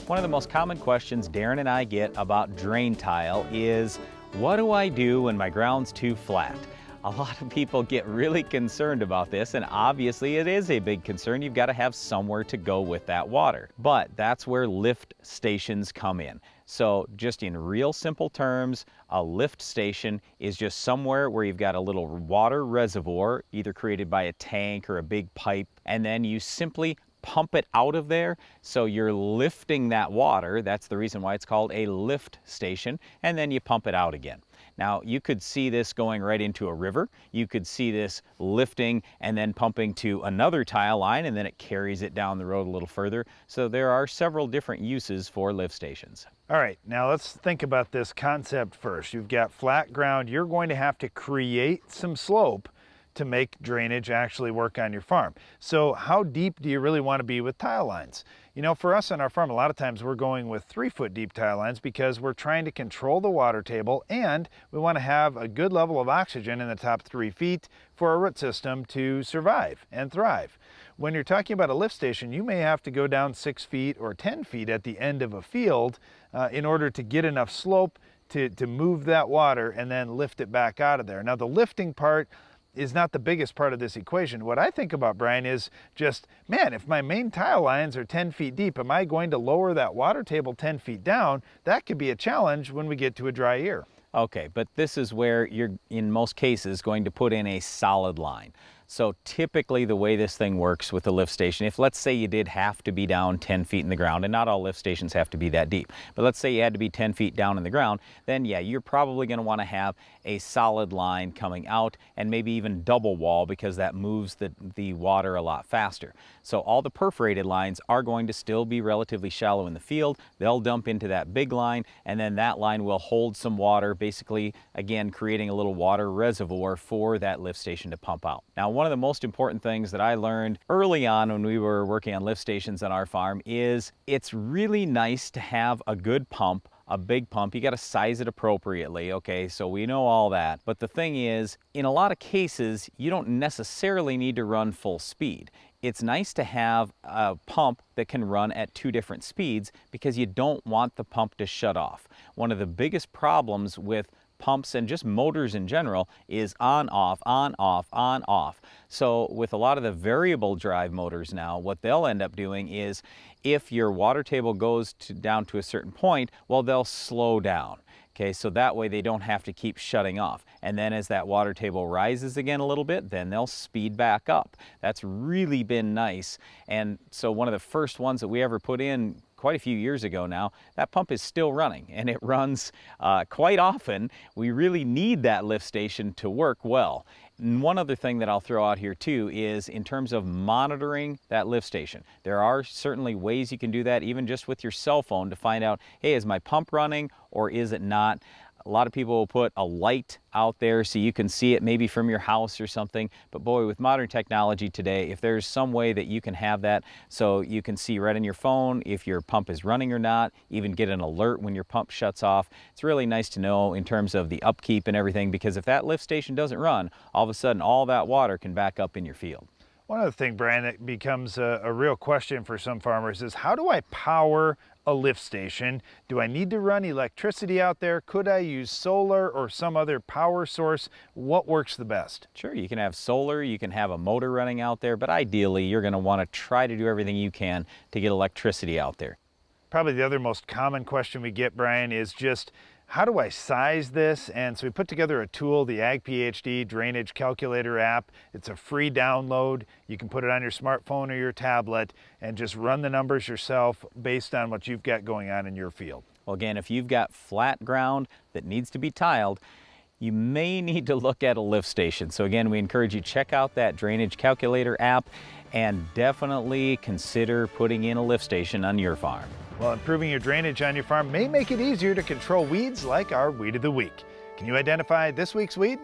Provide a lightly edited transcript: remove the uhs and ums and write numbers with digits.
One of the most common questions Darren and I get about drain tile is, what do I do when my ground's too flat? A lot of people get really concerned about this, and obviously it is a big concern. You've got to have somewhere to go with that water. But that's where lift stations come in. So just in real simple terms, a lift station is just somewhere where you've got a little water reservoir, either created by a tank or a big pipe, and then you simply pump it out of there, so you're lifting that water. That's the reason why it's called a lift station, and then you pump it out again. Now, you could see this going right into a river. You could see this lifting and then pumping to another tile line, and then it carries it down the road a little further. So there are several different uses for lift stations. All right, now let's think about this concept first. You've got flat ground. You're going to have to create some slope to make drainage actually work on your farm. So how deep do you really want to be with tile lines? You know, for us on our farm, a lot of times we're going with 3-foot deep tile lines because we're trying to control the water table, and we want to have a good level of oxygen in the top 3 feet for our root system to survive and thrive. When you're talking about a lift station, you may have to go down 6 feet or 10 feet at the end of a field in order to get enough slope to move that water and then lift it back out of there. Now, the lifting part is not the biggest part of this equation. What I think about, Brian, is just, man, if my main tile lines are 10 feet deep, am I going to lower that water table 10 feet down? That could be a challenge when we get to a dry year. Okay, but this is where you're, in most cases, going to put in a solid line. So typically the way this thing works with the lift station, if let's say you did have to be down 10 feet in the ground, and not all lift stations have to be that deep, but let's say you had to be 10 feet down in the ground, then yeah, you're probably going to want to have a solid line coming out, and maybe even double wall, because that moves the water a lot faster. So all the perforated lines are going to still be relatively shallow in the field. They'll dump into that big line, and then that line will hold some water, basically, again, creating a little water reservoir for that lift station to pump out. Now, one of the most important things that I learned early on when we were working on lift stations on our farm is it's really nice to have a good pump, a big pump. You got to size it appropriately, okay? So we know all that. But the thing is, in a lot of cases, you don't necessarily need to run full speed. It's nice to have a pump that can run at 2 different speeds, because you don't want the pump to shut off. One of the biggest problems with pumps and just motors in general is on, off, on, off, on, off. So with a lot of the variable drive motors now, what they'll end up doing is, if your water table goes down to a certain point, well, they'll slow down. Okay, so that way they don't have to keep shutting off. And then as that water table rises again a little bit, then they'll speed back up. That's really been nice. And so one of the first ones that we ever put in quite a few years ago now, that pump is still running, and it runs quite often. We really need that lift station to work well. And one other thing that I'll throw out here too is, in terms of monitoring that lift station, there are certainly ways you can do that, even just with your cell phone, to find out, hey, is my pump running or is it not? A lot of people will put a light out there so you can see it maybe from your house or something. But boy, with modern technology today, if there's some way that you can have that so you can see right on your phone if your pump is running or not, even get an alert when your pump shuts off, it's really nice to know in terms of the upkeep and everything, because if that lift station doesn't run, all of a sudden all that water can back up in your field. One other thing, Brian, that becomes a real question for some farmers is, how do I power a lift station? Do I need to run electricity out there? Could I use solar or some other power source? What works the best? Sure, you can have solar, you can have a motor running out there, but ideally you're going to want to try to do everything you can to get electricity out there. Probably the other most common question we get, Brian, is just, how do I size this? And so we put together a tool, the Ag PhD Drainage Calculator app. It's a free download. You can put it on your smartphone or your tablet and just run the numbers yourself based on what you've got going on in your field. Well, again, if you've got flat ground that needs to be tiled, you may need to look at a lift station. So again, we encourage you to check out that Drainage Calculator app and definitely consider putting in a lift station on your farm. Well, improving your drainage on your farm may make it easier to control weeds like our Weed of the Week. Can you identify this week's weed?